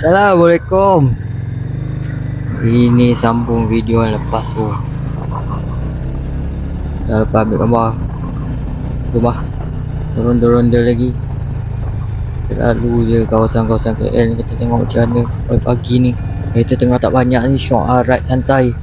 Assalamualaikum. Ini sambung video yang lepas tu. Dah lepas ambil gambar rumah, turun-ronda lagi. Kita lalu je kawasan-kawasan KL ni, kita tengok macam mana pagi ni. Kita tengah tak banyak ni, syok ride santai.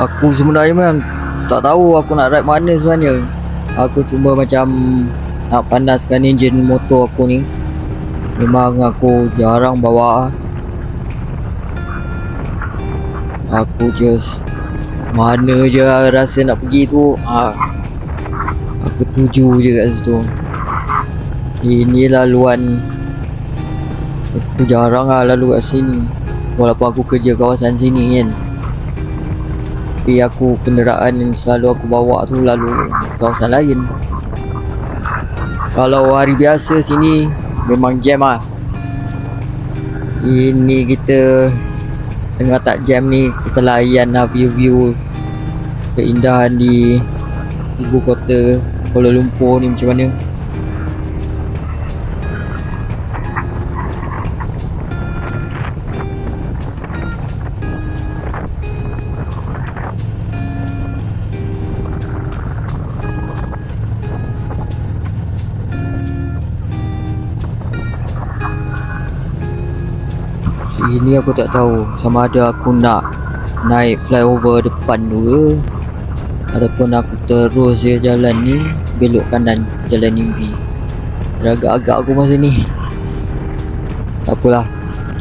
Aku sebenarnya memang tak tahu aku nak ride mana sebenarnya. Aku cuma macam nak panaskan enjin motor aku ni. Memang aku jarang bawa. Aku just mana je rasa nak pergi tu, aku tuju je kat situ. Ini laluan aku jarang lalu kat sini. Walaupun aku kerja kawasan sini kan, tapi aku kenderaan yang selalu aku bawa tu lalu kawasan lain. Kalau hari biasa sini memang jam lah. Ini kita tengah tak jam ni, kita layan lah view-view keindahan di ibu kota Kuala Lumpur ni macam mana. Ini aku tak tahu sama ada aku nak naik flyover depan tu ke, ataupun aku terus je jalan ni, belok kanan jalan Nimbi. Teragak-agak aku masa ni. Tak apalah,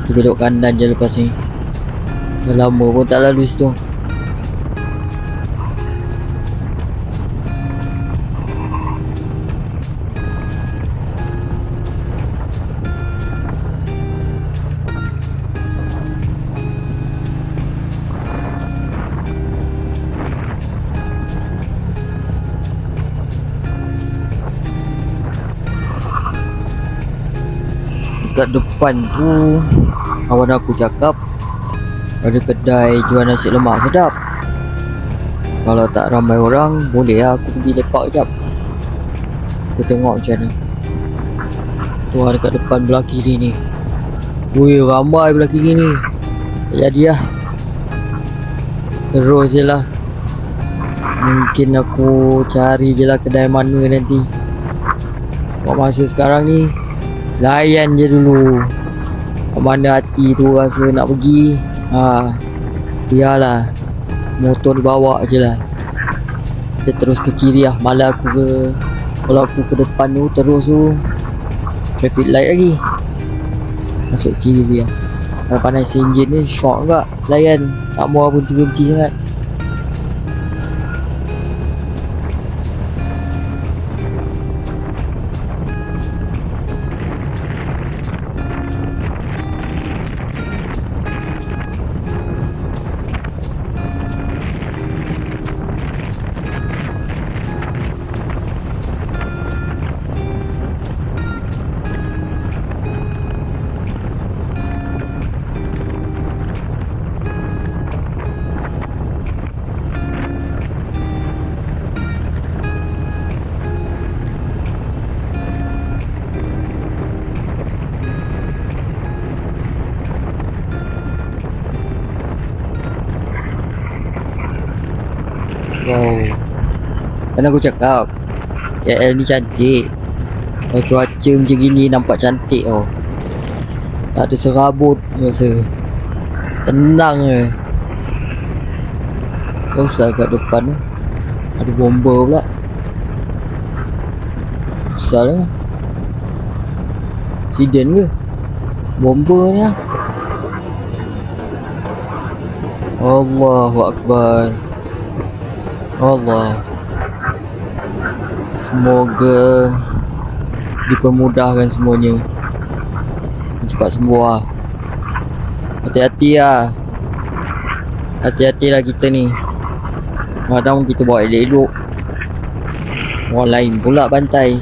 kita belok kanan je lepas ni. Dah lama pun tak lalu situ. Kat depan tu kawan aku cakap ada kedai jual nasi lemak sedap. Kalau tak ramai orang, boleh lah aku pergi lepak sekejap. Kita tengok macam mana. Tu ada kat depan belah kiri ni. Wih, ramai belah kiri ni. Tak jadi lah, terus je lah. Mungkin aku cari je lah kedai mana nanti. Buat masa sekarang ni layan je dulu. Mana hati tu rasa nak pergi, biarlah motor dibawa je lah. Kita terus ke kiri lah. Malah aku kalau aku ke depan tu terus tu traffic light lagi, masuk kiri lah. Kalau panas enjin ni shock agak layan, tak mau berhenti-berhenti sangat. Wow, kan aku cakap KL ni cantik. Kalau cuaca macam gini nampak cantik tau. Tak ada serabut rasa. Tenang je. Kau usah kat depan tu ada bomba pula. Besar lah. Accident ke bomba ni lah. Allahu Akbar. Allah, semoga dipermudahkan semuanya, cepat sembuh lah. Hati-hati lah, hati-hati lah kita ni. Kadang kita bawa elok-elok, Orang lain pula bantai.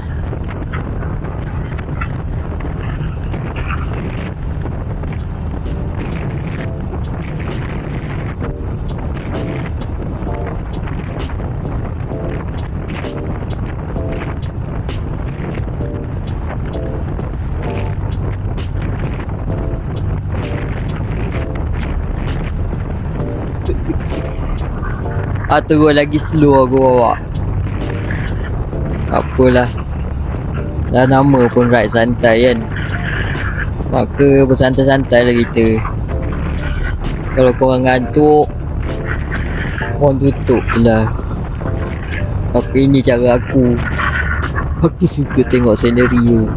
Terus lagi slow aku bawa. Apalah, dah nama pun ride santai kan, maka bersantai-santai lah kita. Kalau korang ngantuk, korang tutup je lah. Tapi ini cara aku. Aku suka tengok scenery tu.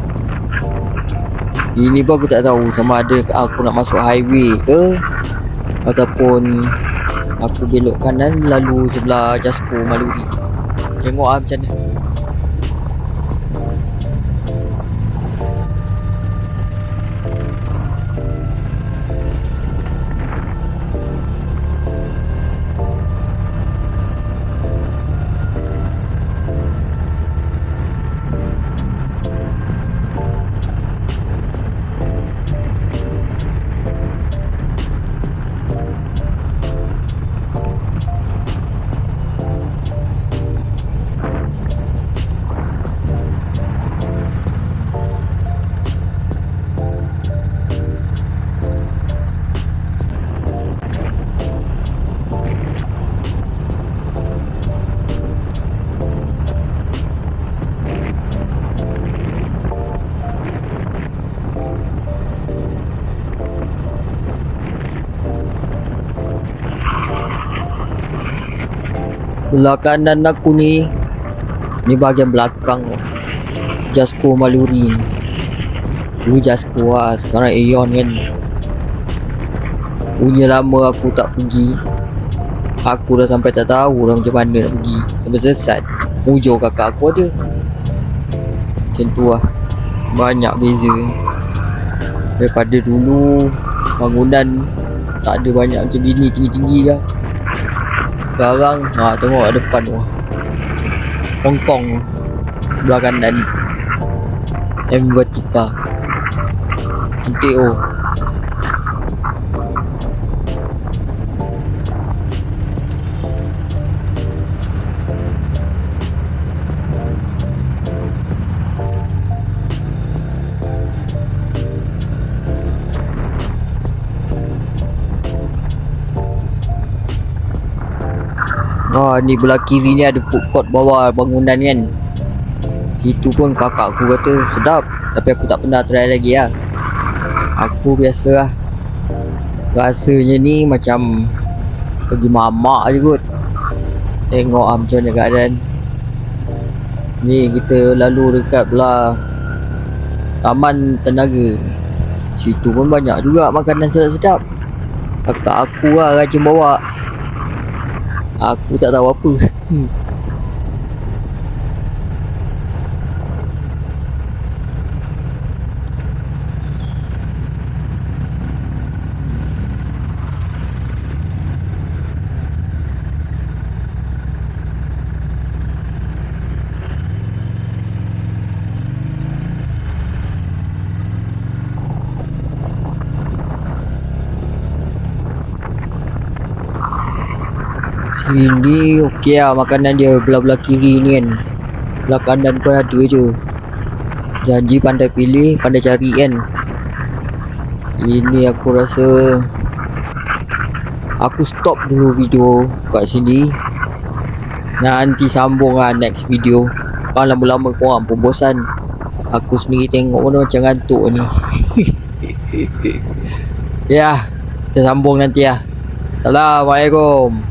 Ini pun aku tak tahu sama ada aku nak masuk highway ke, ataupun aku belok kanan lalu sebelah Jasco Maluri. Tengok macam mana. Belah kanan aku ni bahagian belakang Jasco Maluri. Dulu Jasco lah, sekarang Aeon kan. Punya lama aku tak pergi. Aku dah sampai tak tahu dah macam mana nak pergi. Sampai sesat. Mujur kakak aku ada. Macam tu lah. Banyak beza daripada dulu. Bangunan tak ada banyak macam gini, tinggi-tinggi dah. Sekarang tengok kat depan tu Hong Kong sebelah kanan M Vertica NTO. Ni belah kiri ni ada food court bawah bangunan kan. Situ pun kakak aku kata sedap, tapi aku tak pernah try lagi lah. Aku biasa lah. Rasanya ni macam pergi mamak je kot. Tengok macam mana keadaan. Ni kita lalu dekat belah Taman Tenaga. Situ pun banyak juga makanan sedap-sedap. Kakak aku lah rajin bawa. Aku tak tahu apa. Sini okey lah makanan dia belah-belah kiri ni kan. Belah kanan pun ada je. Janji pandai pilih, pandai cari kan. Ini aku rasa aku stop dulu video kat sini. Nanti sambung lah next video. Kan lama-lama korang pun bosan. Aku sendiri tengok pun macam ngantuk ni. Ya, kita sambung nanti lah. Assalamualaikum.